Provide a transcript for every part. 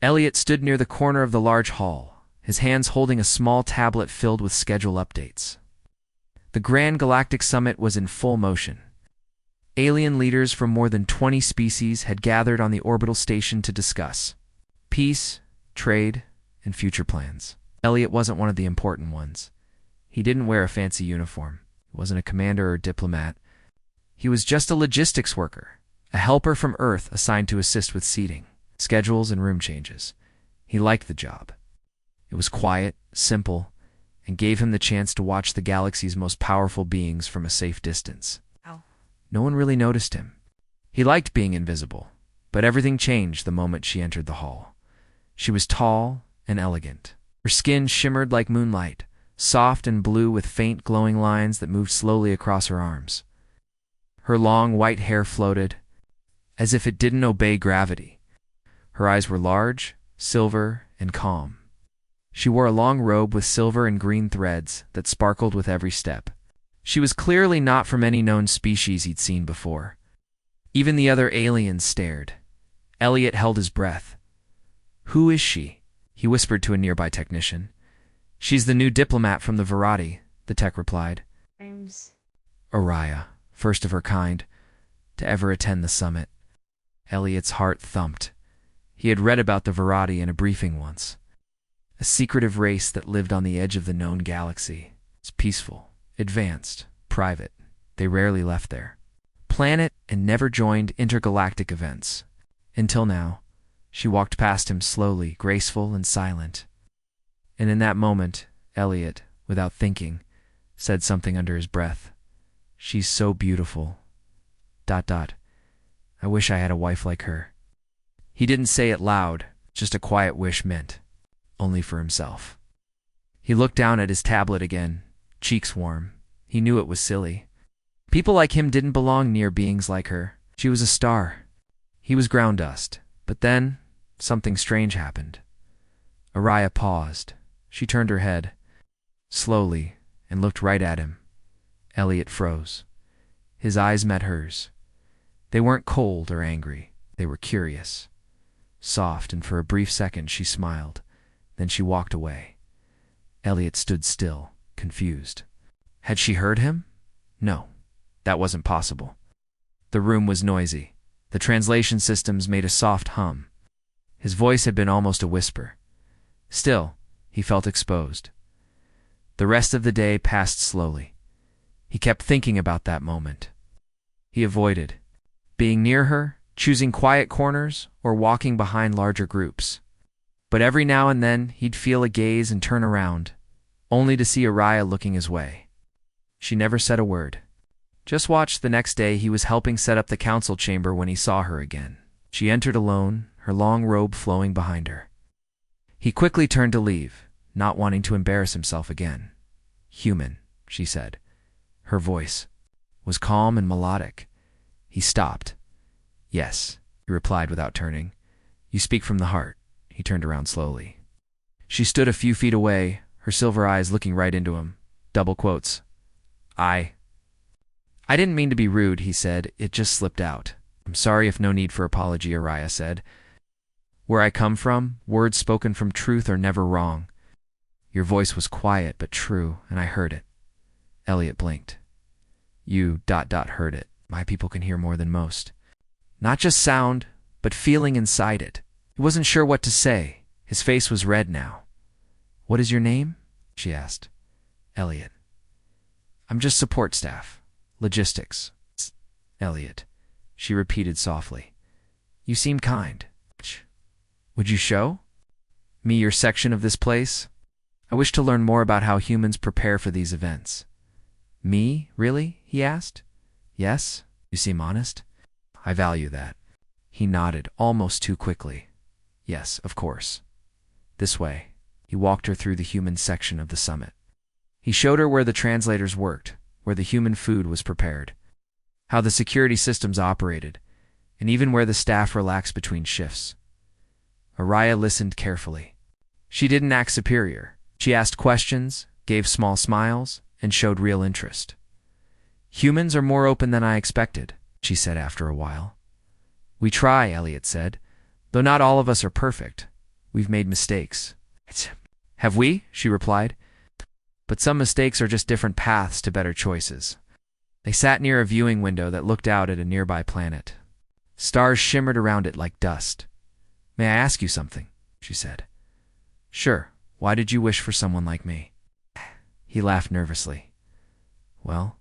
Elliot stood near the corner of the large hall, his hands holding a small tablet filled with schedule updates. The Grand Galactic Summit was in full motion. Alien leaders from more than 20 species had gathered on the orbital station to discuss peace, trade, and future plans. Elliot wasn't one of the important ones. He didn't wear a fancy uniform. He wasn't a commander or diplomat. He was just a logistics worker, a helper from Earth assigned to assist with seating, schedules, and room changes. He liked the job. It was quiet, simple, and gave him the chance to watch the galaxy's most powerful beings from a safe distance. No one really noticed him. He liked being invisible, but everything changed the moment she entered the hall. She was tall and elegant. Her skin shimmered like moonlight, soft and blue with faint glowing lines that moved slowly across her arms. Her long white hair floated, as if it didn't obey gravity. Her eyes were large, silver, and calm. She wore a long robe with silver and green threads that sparkled with every step. She was clearly not from any known species he'd seen before. Even the other aliens stared. Elliot held his breath. "Who is she?" he whispered to a nearby technician. "She's the new diplomat from the Verati," the tech replied. Name's Araya, first of her kind to ever attend the summit. Elliot's heart thumped. He had read about the Verati in a briefing once. A secretive race that lived on the edge of the known galaxy. It's peaceful, advanced, private. They rarely left their planet and never joined intergalactic events. Until now, she walked past him slowly, graceful and silent. And in that moment, Elliot, without thinking, said something under his breath. "She's so beautiful. ... I wish I had a wife like her." He didn't say it loud, just a quiet wish meant only for himself. He looked down at his tablet again, cheeks warm. He knew it was silly. People like him didn't belong near beings like her. She was a star. He was ground dust. But then, something strange happened. Araya paused. She turned her head, slowly, and looked right at him. Elliot froze. His eyes met hers. They weren't cold or angry. They were curious. Soft, and for a brief second she smiled. Then she walked away. Elliot stood still, confused. Had she heard him? No, that wasn't possible. The room was noisy. The translation systems made a soft hum. His voice had been almost a whisper. Still, he felt exposed. The rest of the day passed slowly. He kept thinking about that moment. He avoided being near her, choosing quiet corners, or walking behind larger groups. But every now and then, he'd feel a gaze and turn around, only to see Araya looking his way. She never said a word. Just watched the next day he was helping set up the council chamber when he saw her again. She entered alone, her long robe flowing behind her. He quickly turned to leave, not wanting to embarrass himself again. "Human," she said. Her voice was calm and melodic. He stopped. "Yes," he replied without turning. "You speak from the heart." He turned around slowly. She stood a few feet away, her silver eyes looking right into him. Double quotes. I didn't mean to be rude," he said. "It just slipped out." "I'm sorry if no need for apology," Araya said. "Where I come from, words spoken from truth are never wrong. Your voice was quiet but true, and I heard it." Elliot blinked. You heard it. My people can hear more than most. Not just sound, but feeling inside it. He wasn't sure what to say. His face was red now. "What is your name?" she asked. "Elliot." "I'm just support staff. Logistics." "Elliot," she repeated softly. "You seem kind. Would you show me your section of this place? I wish to learn more about how humans prepare for these events." "Me, really?" he asked. "Yes, you seem honest." "I value that." He nodded, almost too quickly. "Yes, of course." This way, he walked her through the human section of the summit. He showed her where the translators worked, where the human food was prepared, how the security systems operated, and even where the staff relaxed between shifts. Araya listened carefully. She didn't act superior. She asked questions, gave small smiles, and showed real interest. "Humans are more open than I expected," she said after a while. "We try," Elliot said, "though not all of us are perfect. We've made mistakes. Have we? She replied. But some mistakes are just different paths to better choices. They sat near a viewing window that looked out at a nearby planet. Stars shimmered around it like dust. May I ask you something? She said. Sure. Why did you wish for someone like me? He laughed nervously. Well,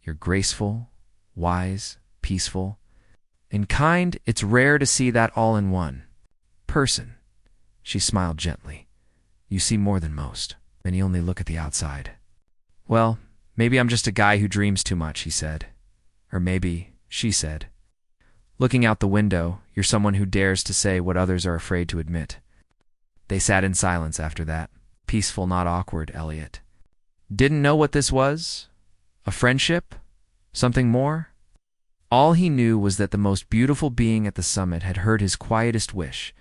you're graceful, wise, peaceful, and kind. It's rare to see that all in one person. She smiled gently. You see more than most, and you only look at the outside. Well, maybe I'm just a guy who dreams too much, he said. Or maybe, she said. Looking out the window, you're someone who dares to say what others are afraid to admit. They sat in silence after that. Peaceful, not awkward, Elliot. Didn't know what this was? A friendship? Something more? All he knew was that the most beautiful being at the summit had heard his quietest wish,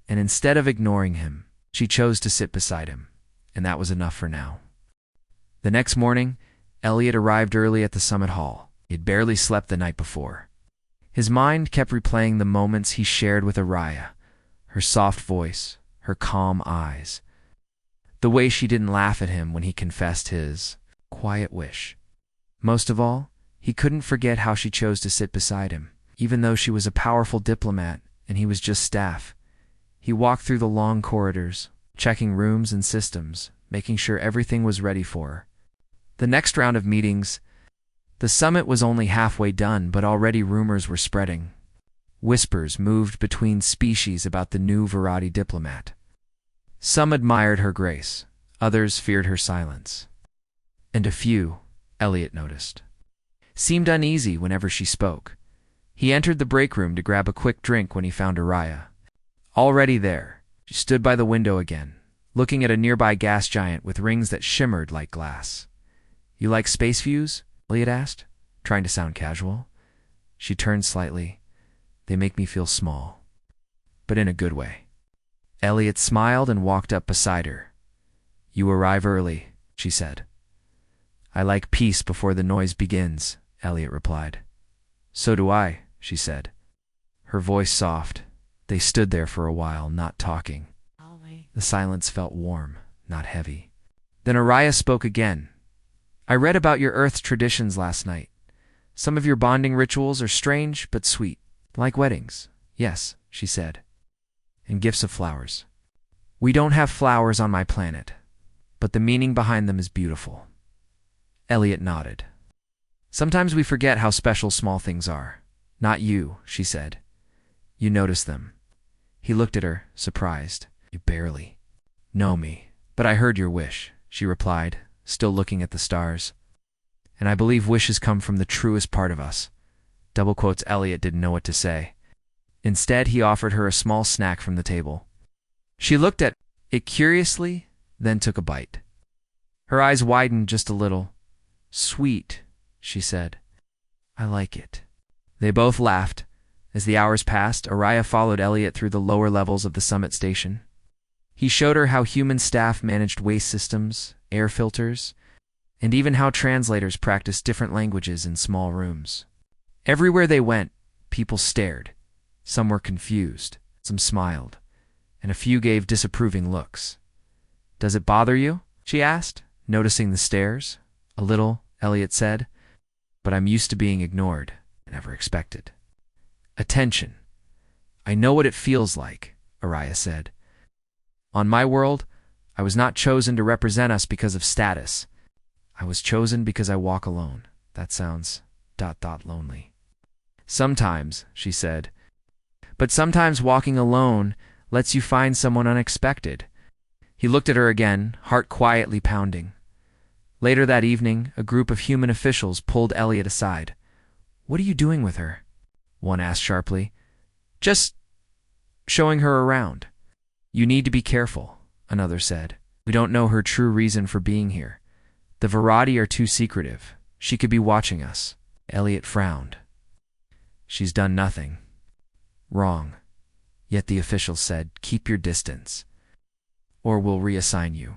and instead of ignoring him, she chose to sit beside him, and that was enough for now. The next morning, Elliot arrived early at the summit hall. He had barely slept the night before. His mind kept replaying the moments he shared with Araya, her soft voice, her calm eyes, the way she didn't laugh at him when he confessed his quiet wish. Most of all, he couldn't forget how she chose to sit beside him, even though she was a powerful diplomat and he was just staff. He walked through the long corridors, checking rooms and systems, making sure everything was ready for her. The next round of meetings, the summit was only halfway done, but already rumors were spreading. Whispers moved between species about the new Virati diplomat. Some admired her grace, others feared her silence. And a few, Elliot noticed, seemed uneasy whenever she spoke. He entered the break room to grab a quick drink when he found Araya. Already there, she stood by the window again, looking at a nearby gas giant with rings that shimmered like glass. You like space views? Elliot asked, trying to sound casual. She turned slightly. They make me feel small, but in a good way. Elliot smiled and walked up beside her. You arrive early, she said. I like peace before the noise begins, Elliot replied. So do I, she said, her voice soft. They stood there for a while, not talking. The silence felt warm, not heavy. Then Araya spoke again. I read about your Earth's traditions last night. Some of your bonding rituals are strange but sweet, like weddings. Yes, she said. And gifts of flowers. We don't have flowers on my planet, but the meaning behind them is beautiful. Elliot nodded. Sometimes we forget how special small things are. Not you, she said. You notice them. He looked at her, surprised. You barely know me, but I heard your wish, she replied, still looking at the stars. And I believe wishes come from the truest part of us. Double quotes. Elliot didn't know what to say. Instead, he offered her a small snack from the table. She looked at it curiously, then took a bite. Her eyes widened just a little. Sweet, she said. I like it. They both laughed. As the hours passed, Araya followed Elliot through the lower levels of the summit station. He showed her how human staff managed waste systems, air filters, and even how translators practiced different languages in small rooms. Everywhere they went, people stared. Some were confused, some smiled, and a few gave disapproving looks. Does it bother you? She asked, noticing the stares. A little, Elliot said, but I'm used to being ignored. I never expected attention. I know what it feels like, Araya said. On my world, I was not chosen to represent us because of status. I was chosen because I walk alone. That sounds ... lonely. Sometimes, she said. But sometimes walking alone lets you find someone unexpected. He looked at her again, heart quietly pounding. Later that evening, a group of human officials pulled Elliot aside. What are you doing with her? One asked sharply. Just showing her around. You need to be careful, another said. We don't know her true reason for being here. The Virati are too secretive. She could be watching us. Elliot frowned. She's done nothing wrong. Yet the official said, keep your distance, or we'll reassign you.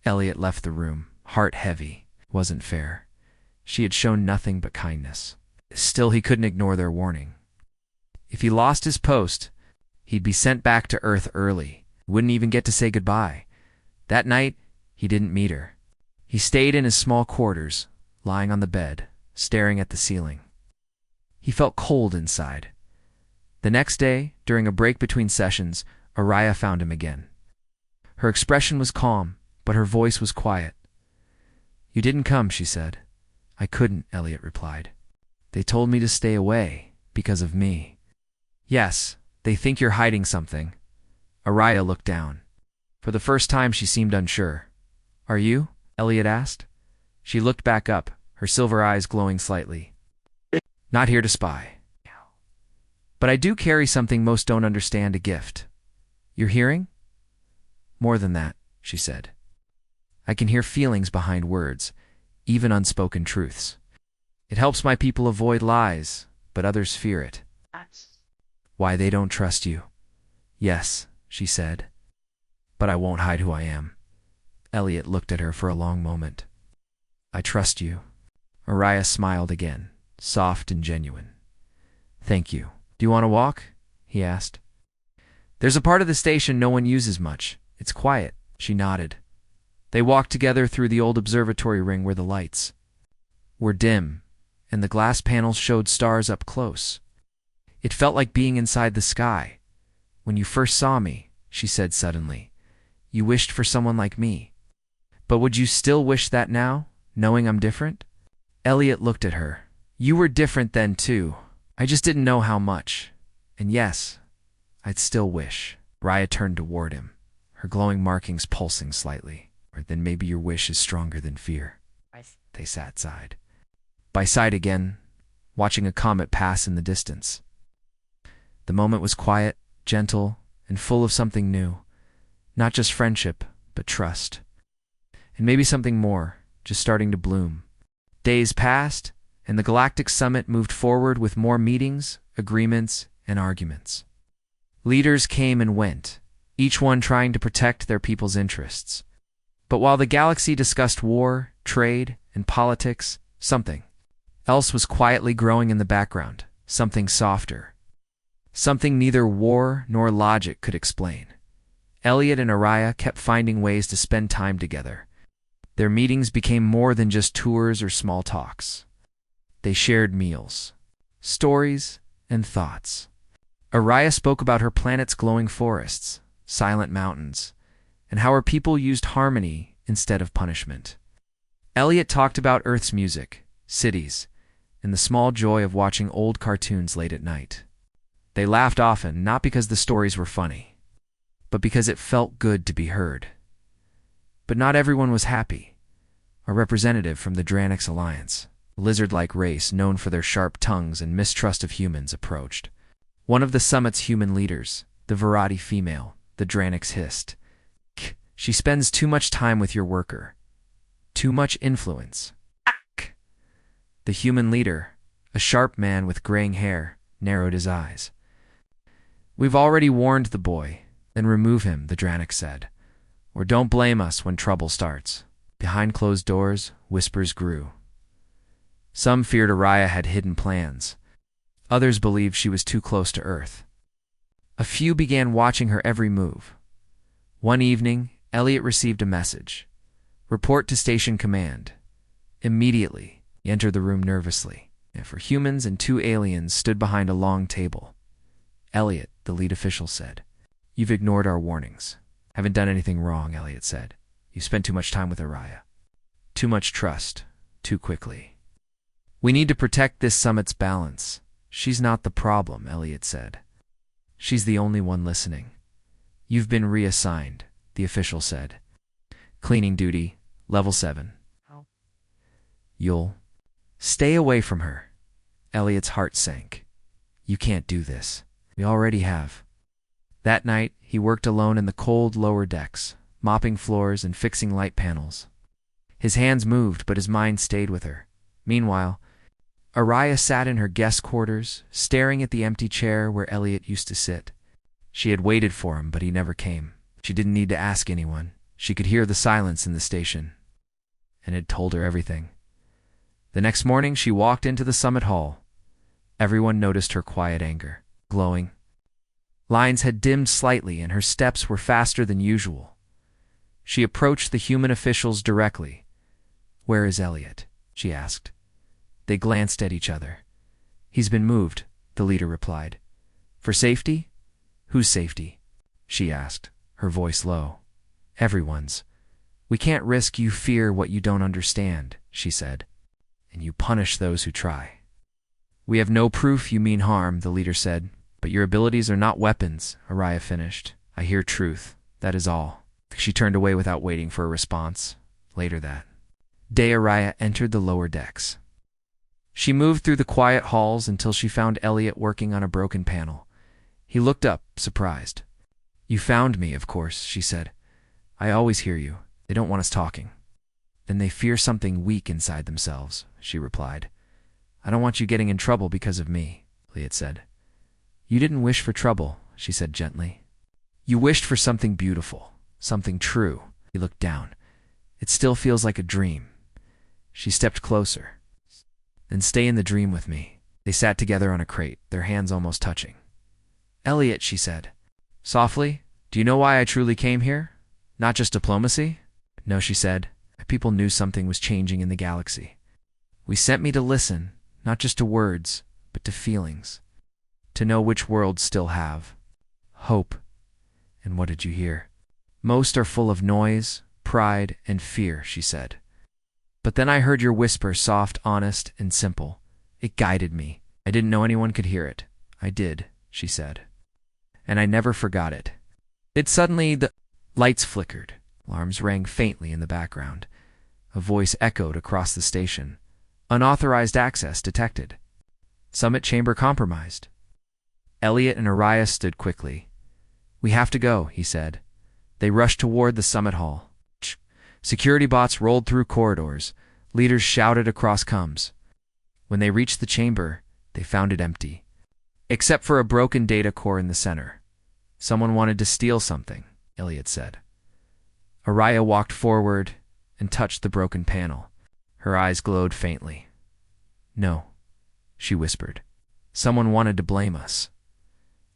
Elliot left the room, heart heavy. Wasn't fair. She had shown nothing but kindness. Still, he couldn't ignore their warning. If he lost his post, he'd be sent back to Earth early. Wouldn't even get to say goodbye. That night, he didn't meet her. He stayed in his small quarters, lying on the bed, staring at the ceiling. He felt cold inside. The next day, during a break between sessions, Araya found him again. Her expression was calm, but her voice was quiet. "You didn't come," she said. "I couldn't," Elliot replied. "They told me to stay away, because of me." "Yes, they think you're hiding something." Araya looked down. For the first time she seemed unsure. "Are you?" Elliot asked. She looked back up, her silver eyes glowing slightly. "Not here to spy. But I do carry something most don't understand, a gift. You're hearing?" "More than that," she said. "I can hear feelings behind words, even unspoken truths. It helps my people avoid lies, but others fear it. Why they don't trust you." "Yes," she said. "But I won't hide who I am." Elliot looked at her for a long moment. "I trust you." Araya smiled again, soft and genuine. "Thank you. Do you want to walk?" he asked. "There's a part of the station no one uses much. It's quiet." She nodded. They walked together through the old observatory ring where the lights were dim, and the glass panels showed stars up close. "It felt like being inside the sky. When you first saw me," she said suddenly, "you wished for someone like me. But would you still wish that now, knowing I'm different?" Elliot looked at her. "You were different then, too. I just didn't know how much. And yes, I'd still wish." Raya turned toward him, her glowing markings pulsing slightly. "Or then maybe your wish is stronger than fear." They sat side by side again, watching a comet pass in the distance. The moment was quiet, gentle, and full of something new. Not just friendship, but trust. And maybe something more, just starting to bloom. Days passed, and the Galactic Summit moved forward with more meetings, agreements, and arguments. Leaders came and went, each one trying to protect their people's interests. But while the galaxy discussed war, trade, and politics, something else was quietly growing in the background, something softer. Something neither war nor logic could explain. Elliot and Araya kept finding ways to spend time together. Their meetings became more than just tours or small talks. They shared meals, stories, and thoughts. Araya spoke about her planet's glowing forests, silent mountains, and how her people used harmony instead of punishment. Elliot talked about Earth's music, cities, and the small joy of watching old cartoons late at night. They laughed often, not because the stories were funny, but because it felt good to be heard. But not everyone was happy. A representative from the Dranix Alliance, a lizard-like race known for their sharp tongues and mistrust of humans, approached. One of the summit's human leaders, the Virati female, the Dranix hissed. "She spends too much time with your worker. Too much influence." The human leader, a sharp man with graying hair, narrowed his eyes. "We've already warned the boy. Then remove him," the Dranix said. "Or don't blame us when trouble starts." Behind closed doors, whispers grew. Some feared Araya had hidden plans. Others believed she was too close to Earth. A few began watching her every move. One evening, Elliot received a message. "Report to Station Command." Immediately, he entered the room nervously. For humans and two aliens stood behind a long table. "Elliot," the lead official said, "you've ignored our warnings." "Haven't done anything wrong," Elliot said. "You spent too much time with Araya. Too much trust, too quickly." "We need to protect this summit's balance." "She's not the problem," Elliot said. "She's the only one listening." "You've been reassigned," the official said. "Cleaning duty, level 7. You'll stay away from her." Elliot's heart sank. "You can't do this. We already have." That night, he worked alone in the cold lower decks, mopping floors and fixing light panels. His hands moved, but his mind stayed with her. Meanwhile, Araya sat in her guest quarters, staring at the empty chair where Elliot used to sit. She had waited for him, but he never came. She didn't need to ask anyone. She could hear the silence in the station, and it told her everything. The next morning, she walked into the summit hall. Everyone noticed her quiet anger, glowing Lines had dimmed slightly and her steps were faster than usual. She approached the human officials directly. "Where is Elliot?" she asked. They glanced at each other. "He's been moved," the leader replied. "For safety?" "Whose safety?" she asked, her voice low. "Everyone's. We can't risk you fear what you don't understand," she said. "And you punish those who try." "We have no proof you mean harm," the leader said. "But your abilities are not weapons," Araya finished. "I hear truth. That is all." She turned away without waiting for a response. Later that day, Araya entered the lower decks. She moved through the quiet halls until she found Elliot working on a broken panel. He looked up, surprised. "You found me, of course," she said. "I always hear you. They don't want us talking." "Then they fear something weak inside themselves," she replied. "I don't want you getting in trouble because of me," Elliot said. "You didn't wish for trouble," she said gently. "You wished for something beautiful, something true." He looked down. "It still feels like a dream." She stepped closer. "Then stay in the dream with me." They sat together on a crate, their hands almost touching. "Elliot," she said softly, "do you know why I truly came here? Not just diplomacy?" "No," she said. "My people knew something was changing in the galaxy. We sent me to listen, not just to words, but to feelings. To know which worlds still have hope." "And what did you hear?" "Most are full of noise, pride, and fear," she said. "But then I heard your whisper, soft, honest, and simple. It guided me. I didn't know anyone could hear it. I did," she said. "And I never forgot it." Suddenly the lights flickered. Alarms rang faintly in the background. A voice echoed across the station. "Unauthorized access detected. Summit chamber compromised." Elliot and Araya stood quickly. "We have to go," he said. They rushed toward the summit hall. Security bots rolled through corridors. Leaders shouted across comms. When they reached the chamber, they found it empty, except for a broken data core in the center. "Someone wanted to steal something," Elliot said. Araya walked forward and touched the broken panel. Her eyes glowed faintly. "No," she whispered. "Someone wanted to blame us."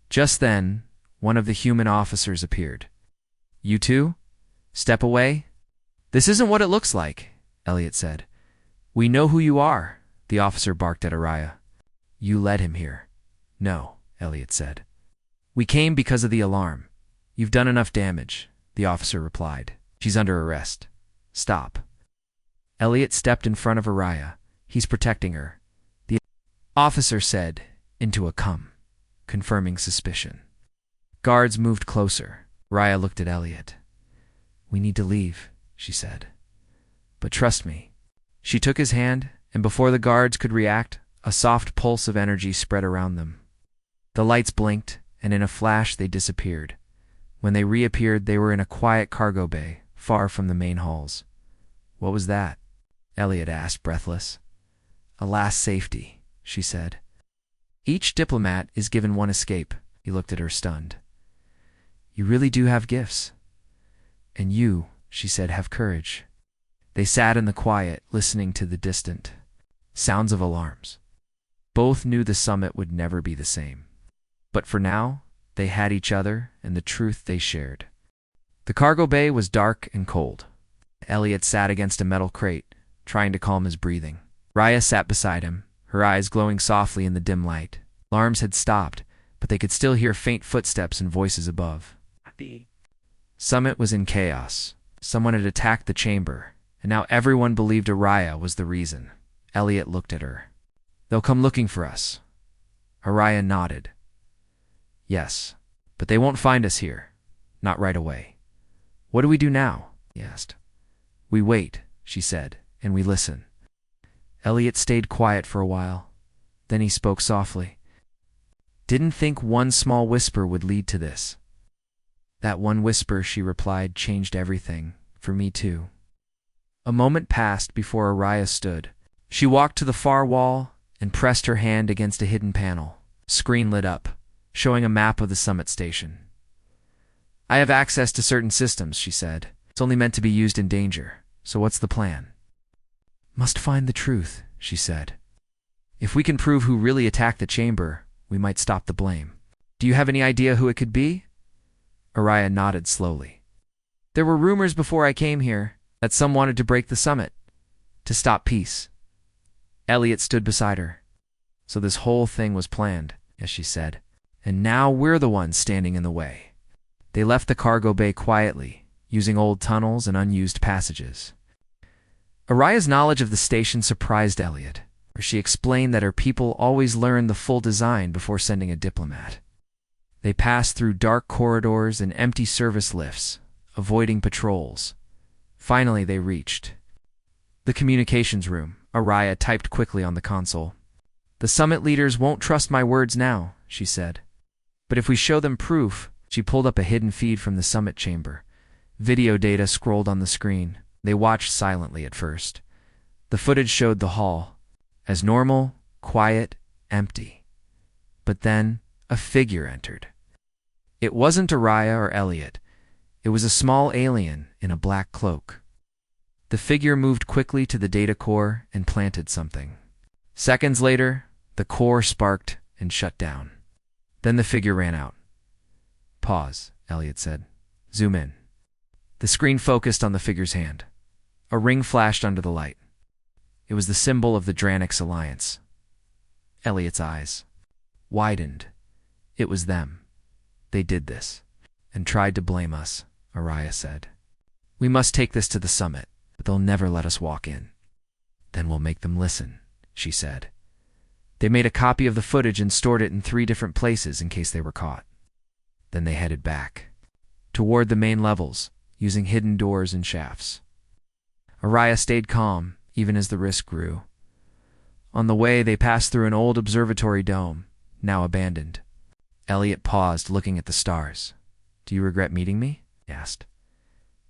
Just then, one of the human officers appeared. "You two? Step away." "This isn't what it looks like," Elliot said. "We know who you are," the officer barked at Araya. "You led him here." "No," Elliot said. "We came because of the alarm. You've done enough damage," the officer replied. "She's under arrest. Stop." Elliot stepped in front of Araya. "He's protecting her," the officer said into a confirming suspicion. Guards moved closer. Araya looked at Elliot. "We need to leave," she said. "But trust me." She took his hand, and before the guards could react, a soft pulse of energy spread around them. The lights blinked, and in a flash they disappeared. When they reappeared, they were in a quiet cargo bay, far from the main halls. "What was that?" Elliot asked, breathless. "A last safety," she said. "Each diplomat is given one escape." He looked at her, stunned. "You really do have gifts." "And you," she said, "have courage." They sat in the quiet, listening to the distant sounds of alarms. Both knew the summit would never be the same. But for now, they had each other and the truth they shared. The cargo bay was dark and cold. Elliot sat against a metal crate, trying to calm his breathing. Raya sat beside him, her eyes glowing softly in the dim light. Alarms had stopped, but they could still hear faint footsteps and voices above. The summit was in chaos. Someone had attacked the chamber, and now everyone believed Araya was the reason. Elliot looked at her. "They'll come looking for us." Araya nodded. "Yes, but they won't find us here. Not right away." "What do we do now?" he asked. "We wait," she said, "and we listen." Elliot stayed quiet for a while. Then he spoke softly. "Didn't think one small whisper would lead to this." "That one whisper," she replied, "changed everything. For me too." A moment passed before Araya stood. She walked to the far wall and pressed her hand against a hidden panel. A screen lit up, showing a map of the summit station. "I have access to certain systems," she said. "It's only meant to be used in danger. So what's the plan?" "Must find the truth," she said. "If we can prove who really attacked the chamber, we might stop the blame." Do you have any idea who it could be? Araya nodded slowly. There were rumors before I came here that some wanted to break the summit, to stop peace. Elliot stood beside her. So this whole thing was planned, as she said, and now we're the ones standing in the way. They left the cargo bay quietly, using old tunnels and unused passages. Araya's knowledge of the station surprised Elliot, where she explained that her people always learn the full design before sending a diplomat. They passed through dark corridors and empty service lifts, avoiding patrols. Finally, they reached the communications room. Araya typed quickly on the console. The summit leaders won't trust my words now, she said. But if we show them proof, she pulled up a hidden feed from the summit chamber. Video data scrolled on the screen. They watched silently at first. The footage showed the hall as normal, quiet, empty. But then a figure entered. It wasn't Araya or Elliot. It was a small alien in a black cloak. The figure moved quickly to the data core and planted something. Seconds later, the core sparked and shut down. Then the figure ran out. Pause, Elliot said. Zoom in. The screen focused on the figure's hand. A ring flashed under the light. It was the symbol of the Dranix Alliance. Elliot's eyes widened. It was them. They did this and tried to blame us, Araya said. We must take this to the summit, but they'll never let us walk in. Then we'll make them listen, she said. They made a copy of the footage and stored it in 3 different places in case they were caught. Then they headed back, toward the main levels, using hidden doors and shafts. Araya stayed calm, even as the risk grew. On the way, they passed through an old observatory dome, now abandoned. Elliot paused, looking at the stars. Do you regret meeting me? He asked.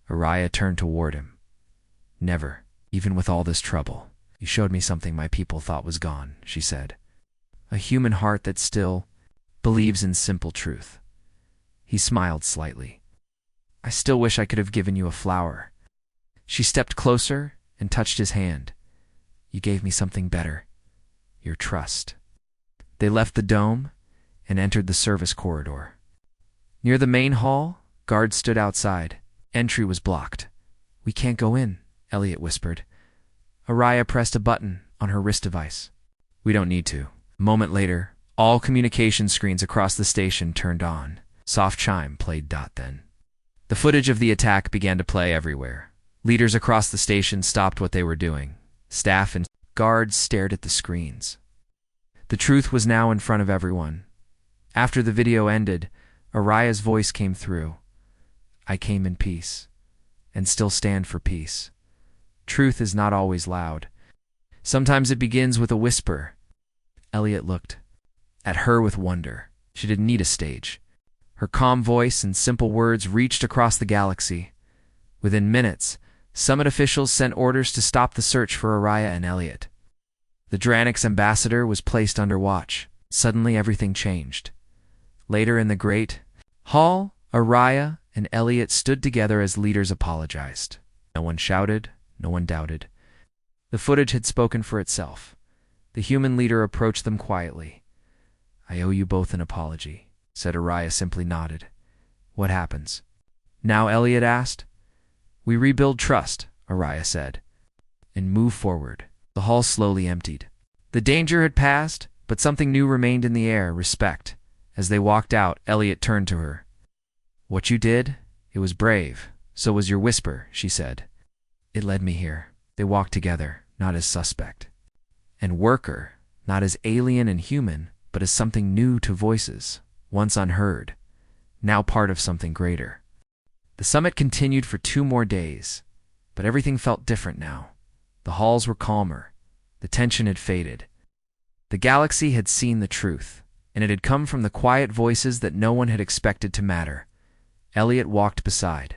Araya turned toward him. Never, even with all this trouble. You showed me something my people thought was gone, she said. A human heart that still believes in simple truth. He smiled slightly. I still wish I could have given you a flower. She stepped closer and touched his hand. You gave me something better. Your trust. They left the dome and entered the service corridor. Near the main hall, guards stood outside. Entry was blocked. We can't go in, Elliot whispered. Araya pressed a button on her wrist device. We don't need to. A moment later, all communication screens across the station turned on. Soft chime played. Then the footage of the attack began to play everywhere. Leaders across the station stopped what they were doing. Staff and guards stared at the screens. The truth was now in front of everyone. After the video ended, Araya's voice came through. I came in peace, and still stand for peace. Truth is not always loud. Sometimes it begins with a whisper. Elliot looked at her with wonder. She didn't need a stage. Her calm voice and simple words reached across the galaxy. Within minutes, summit officials sent orders to stop the search for Araya and Elliot. The Dranix ambassador was placed under watch. Suddenly everything changed. Later in the Great Hall, Araya and Elliot stood together as leaders apologized. No one shouted, no one doubted. The footage had spoken for itself. The human leader approached them quietly. I owe you both an apology, said Araya. Simply nodded. What happens? Now, Elliot asked. We rebuild trust, Araya said, and move forward. The hall slowly emptied. The danger had passed, but something new remained in the air, respect. As they walked out, Elliot turned to her. What you did, it was brave. So was your whisper, she said. It led me here. They walked together, not as suspect. And worker, not as alien and human, but as something new to voices, once unheard, now part of something greater. The summit continued for 2 more days, but everything felt different now. The halls were calmer. The tension had faded. The galaxy had seen the truth, and it had come from the quiet voices that no one had expected to matter. Elliot walked beside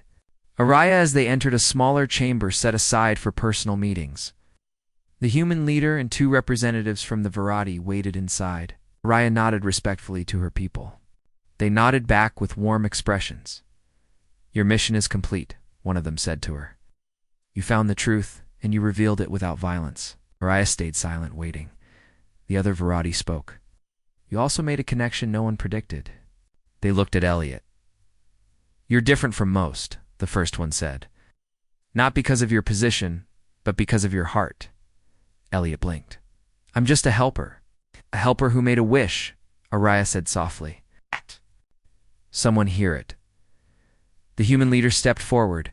Araya as they entered a smaller chamber set aside for personal meetings. The human leader and 2 representatives from the Verati waited inside. Araya nodded respectfully to her people. They nodded back with warm expressions. Your mission is complete, one of them said to her. You found the truth, and you revealed it without violence. Araya stayed silent, waiting. The other Verati spoke. You also made a connection no one predicted. They looked at Elliot. "You're different from most," the first one said. "Not because of your position, but because of your heart." Elliot blinked. "I'm just a helper. A helper who made a wish," Araya said softly. "Someone hear it." The human leader stepped forward.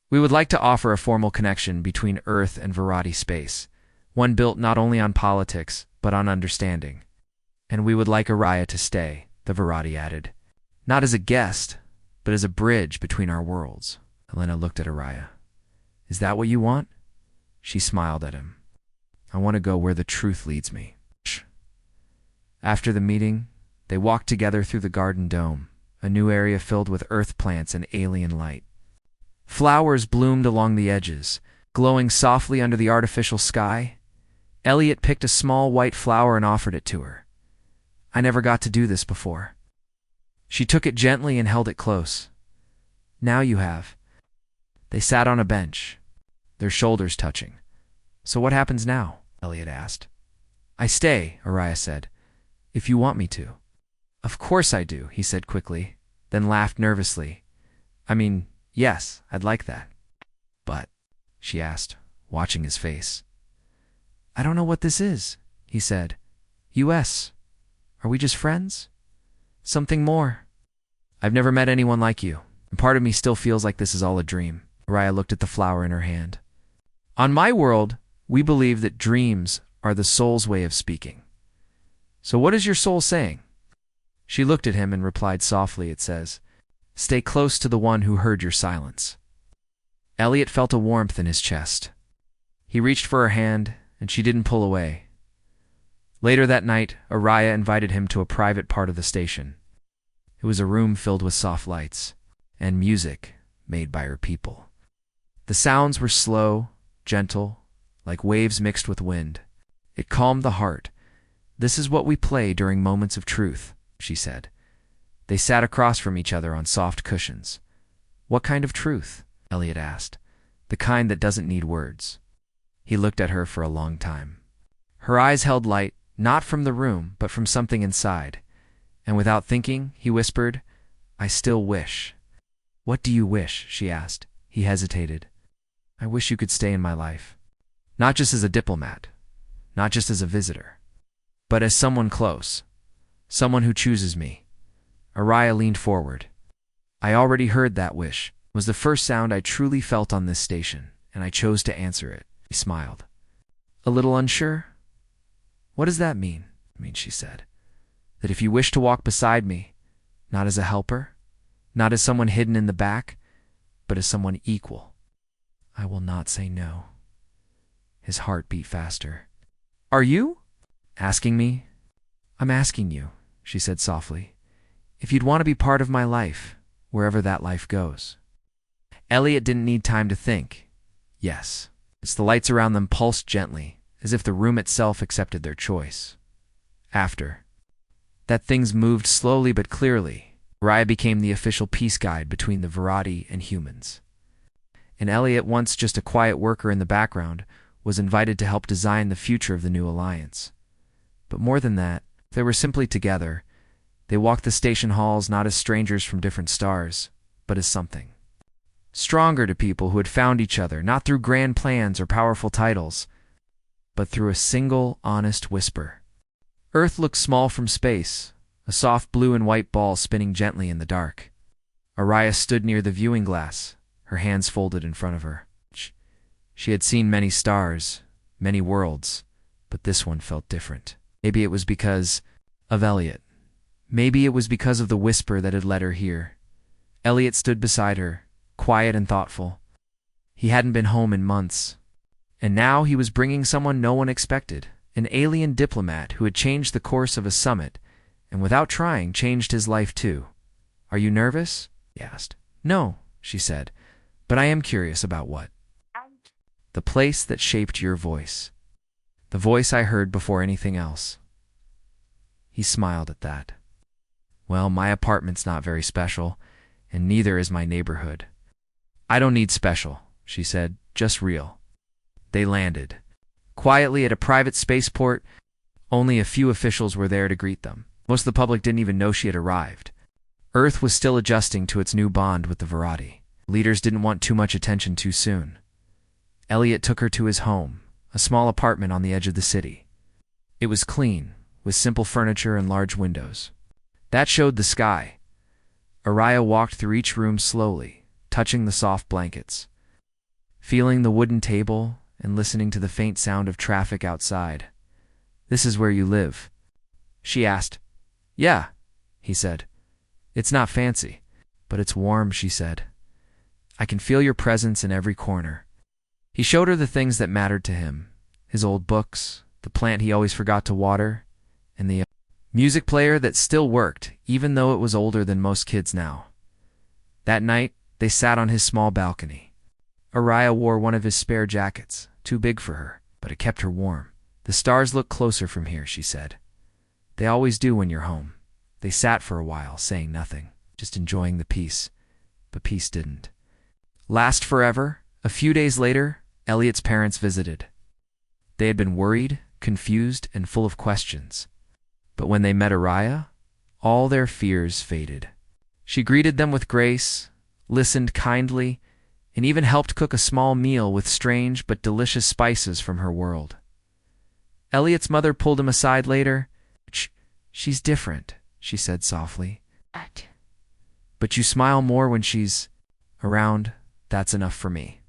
"We would like to offer a formal connection between Earth and Virati space, one built not only on politics, but on understanding. And we would like Araya to stay," the Virati added. "Not as a guest, but as a bridge between our worlds." Elena looked at Araya. "Is that what you want?" She smiled at him. "I want to go where the truth leads me." After the meeting, they walked together through the garden dome, a new area filled with earth plants and alien light. Flowers bloomed along the edges, glowing softly under the artificial sky. Elliot picked a small white flower and offered it to her. "I never got to do this before." She took it gently and held it close. "Now you have." They sat on a bench, their shoulders touching. "So what happens now?" Elliot asked. "I stay," Araya said, "if you want me to." "Of course I do," he said quickly, then laughed nervously. "I mean, yes, I'd like that." "But," she asked, watching his face. "I don't know what this is," he said. "US, are we just friends? Something more?" "I've never met anyone like you, and part of me still feels like this is all a dream." Araya looked at the flower in her hand. "On my world, we believe that dreams are the soul's way of speaking. So what is your soul saying?" She looked at him and replied softly, "It says, stay close to the one who heard your silence." Elliot felt a warmth in his chest. He reached for her hand, and she didn't pull away. Later that night, Araya invited him to a private part of the station. It was a room filled with soft lights and music made by her people. The sounds were slow, gentle, like waves mixed with wind. It calmed the heart. "This is what we play during moments of truth," she said. They sat across from each other on soft cushions. "What kind of truth?" Elliot asked. "The kind that doesn't need words." He looked at her for a long time. Her eyes held light, not from the room, but from something inside. And without thinking, he whispered, "I still wish." "What do you wish?" she asked. He hesitated. "I wish you could stay in my life. Not just as a diplomat, not just as a visitor, but as someone close, someone who chooses me." Araya leaned forward. "I already heard that wish. It was the first sound I truly felt on this station, and I chose to answer it." He smiled. "A little unsure?" "What does that mean?" She said. "That if you wish to walk beside me, not as a helper, not as someone hidden in the back, but as someone equal, I will not say no." His heart beat faster. "Are you asking me?" "I'm asking you," she said softly, "if you'd want to be part of my life, wherever that life goes." Elliot didn't need time to think. Yes. The lights around them pulsed gently, as if the room itself accepted their choice. After that, things moved slowly but clearly. Araya became the official peace guide between the Virati and humans. And Elliot, once just a quiet worker in the background, was invited to help design the future of the new alliance. But more than that, they were simply together. They walked the station halls not as strangers from different stars, but as something stronger to people who had found each other, not through grand plans or powerful titles, but through a single, honest whisper. Earth looked small from space, a soft blue and white ball spinning gently in the dark. Araya stood near the viewing glass, her hands folded in front of her. She had seen many stars, many worlds, but this one felt different. Maybe it was because of Elliot. Maybe it was because of the whisper that had led her here. Elliot stood beside her, quiet and thoughtful. He hadn't been home in months. And now he was bringing someone no one expected, an alien diplomat who had changed the course of a summit, and without trying, changed his life too. "Are you nervous?" he asked. "No," she said, "but I am curious about what?" "The place that shaped your voice. The voice I heard before anything else." He smiled at that. "Well, my apartment's not very special, and neither is my neighborhood." "I don't need special," she said, "just real." They landed quietly at a private spaceport. Only a few officials were there to greet them. Most of the public didn't even know she had arrived. Earth was still adjusting to its new bond with the Virati. Leaders didn't want too much attention too soon. Elliot took her to his home, a small apartment on the edge of the city. It was clean, with simple furniture and large windows. That showed the sky. Araya walked through each room slowly, touching the soft blankets, feeling the wooden table and listening to the faint sound of traffic outside. "This is where you live?" she asked. "Yeah," he said. "It's not fancy, but it's warm," she said. "I can feel your presence in every corner." He showed her the things that mattered to him, his old books, the plant he always forgot to water, and the music player that still worked, even though it was older than most kids now. That night, they sat on his small balcony. Araya wore one of his spare jackets, too big for her, but it kept her warm. "The stars look closer from here," she said. "They always do when you're home." They sat for a while, saying nothing, just enjoying the peace. But peace didn't last forever. A few days later, Elliot's parents visited. They had been worried, confused, and full of questions. But when they met Araya, all their fears faded. She greeted them with grace, listened kindly, and even helped cook a small meal with strange but delicious spices from her world. Elliot's mother pulled him aside later. She's different," she said softly. "But you smile more when she's around. That's enough for me."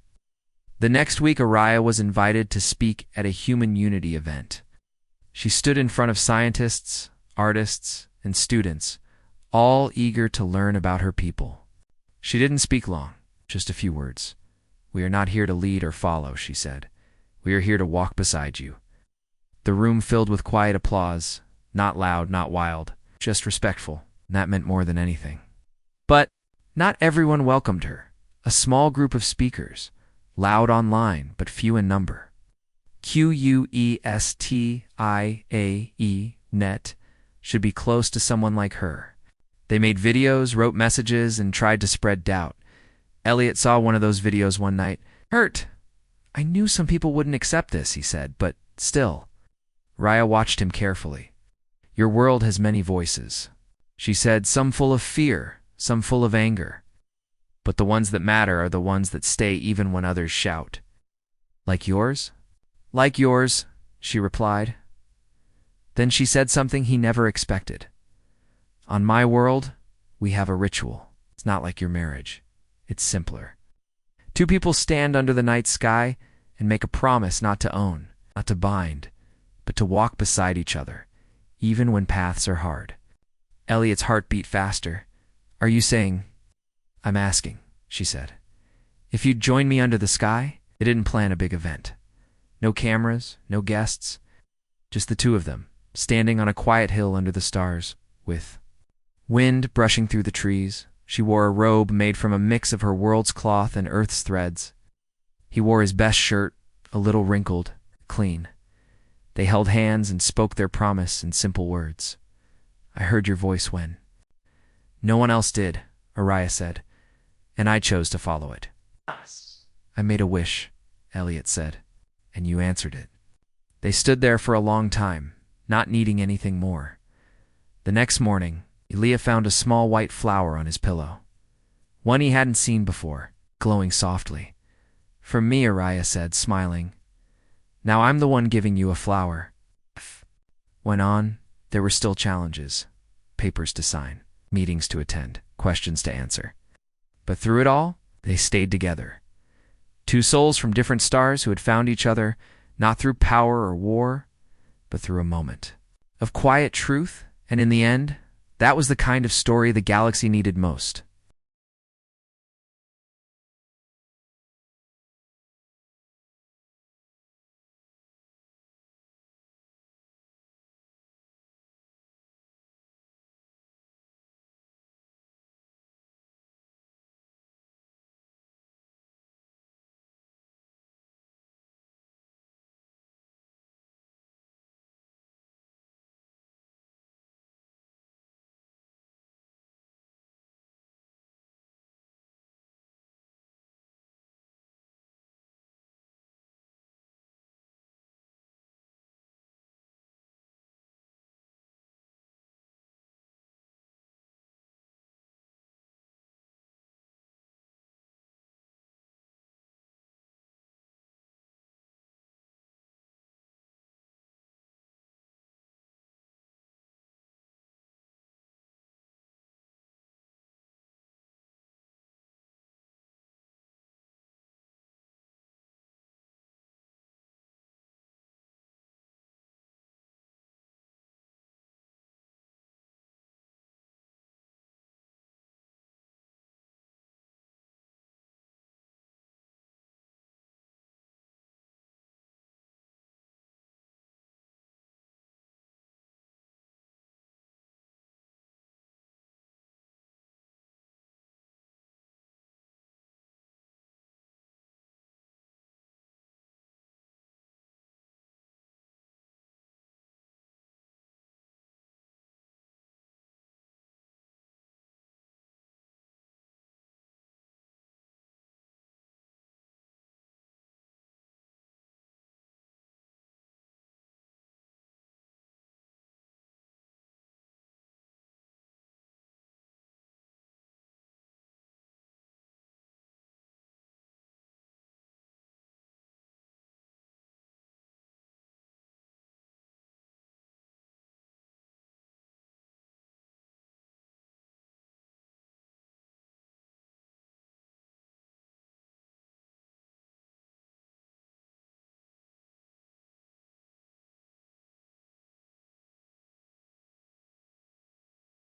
The next week, Araya was invited to speak at a human unity event. She stood in front of scientists, artists, and students, all eager to learn about her people. She didn't speak long, just a few words. "We are not here to lead or follow," she said. "We are here to walk beside you." The room filled with quiet applause, not loud, not wild, just respectful, and that meant more than anything. But not everyone welcomed her. A small group of speakers, loud online, but few in number. QUESTIAE net should be close to someone like her. They made videos, wrote messages, and tried to spread doubt. Elliot saw one of those videos one night. "Hurt. I knew some people wouldn't accept this," he said, "but still." Raya watched him carefully. "Your world has many voices," she said, "some full of fear, some full of anger. But the ones that matter are the ones that stay even when others shout." "Like yours?" "Like yours," she replied. Then she said something he never expected. "On my world, we have a ritual. It's not like your marriage. It's simpler. Two people stand under the night sky and make a promise not to own, not to bind, but to walk beside each other, even when paths are hard." Elliot's heart beat faster. "Are you saying—" "I'm asking," she said. "If you'd join me under the sky." They didn't plan a big event. No cameras, no guests, just the two of them, standing on a quiet hill under the stars, with wind brushing through the trees. She wore a robe made from a mix of her world's cloth and Earth's threads. He wore his best shirt, a little wrinkled, clean. They held hands and spoke their promise in simple words. "I heard your voice when—" "No one else did," Araya said, "and I chose to follow it." "I made a wish," Elliot said, "and you answered it." They stood there for a long time, not needing anything more. The next morning, Elia found a small white flower on his pillow. One he hadn't seen before, glowing softly. "From me," Araya said, smiling. "Now I'm the one giving you a flower." Went on, there were still challenges. Papers to sign, meetings to attend, questions to answer. But through it all, they stayed together. Two souls from different stars who had found each other, not through power or war, but through a moment of quiet truth, and in the end, that was the kind of story the galaxy needed most.